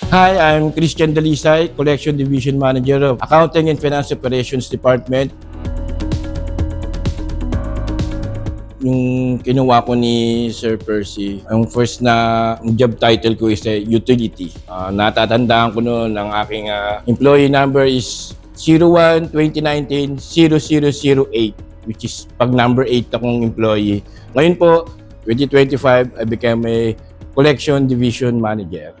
Hi, I'm Christian Dalisay, Collection Division Manager of Accounting and Finance Operations Department. Yung kinuha ko ni Sir Percy, ang first na job title ko is utility. Natatandaan ko noon, ang aking employee number is 01-2019-0008, which is pag number 8 akong employee. Ngayon po, 2025, I became a Collection Division Manager.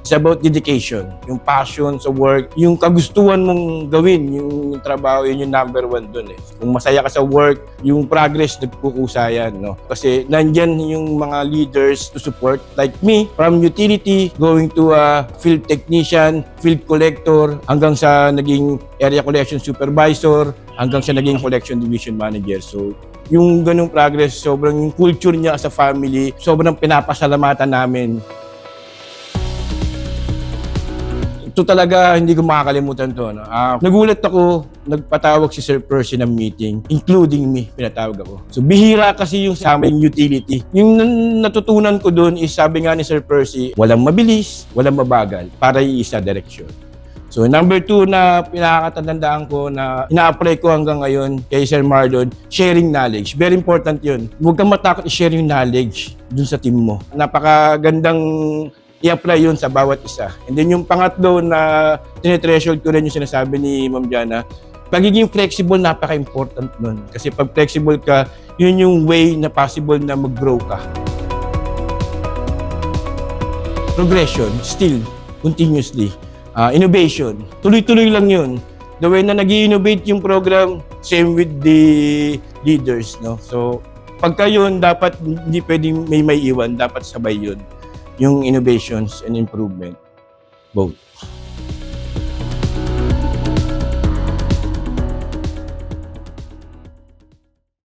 It's about dedication, yung passion sa work, yung kagustuhan mong gawin, yung trabaho, yun yung number one dun eh. Kung masaya ka sa work, yung progress nagkukusayan, no? Kasi nandyan yung mga leaders to support, like me, from utility, going to a field technician, field collector, hanggang sa naging area collection supervisor, hanggang sa naging collection division manager. So, yung ganung progress, sobrang yung culture niya as a family, sobrang pinapasalamatan namin. Ito talaga, hindi ko makakalimutan to. No? Nagulat ako, nagpatawag si Sir Percy ng meeting, including me, pinatawag ako. So, bihira kasi yung sa amin utility. Yung natutunan ko doon is, sabi nga ni Sir Percy, walang mabilis, walang mabagal, para iisa direksyon. So, number 2 na pinakakatandaan ko na ina-apply ko hanggang ngayon kay Sir Marlon, sharing knowledge. Very important yun. Huwag kang matakot i-share yung knowledge dun sa team mo. Napakagandang i-apply yun sa bawat isa. And then yung pangatlo na tinetreshold ko rin yung sinasabi ni Ma'am Jana, pagiging flexible, napaka-important nun. Kasi pag flexible ka, yun yung way na possible na mag-grow ka. Progression, still, continuously. Innovation, tuloy-tuloy lang yun. The way na nag-i-innovate yung program, same with the leaders. No? So, pagka yun, dapat hindi pwedeng may iwan, dapat sabay yun. Yung innovations and improvement, both.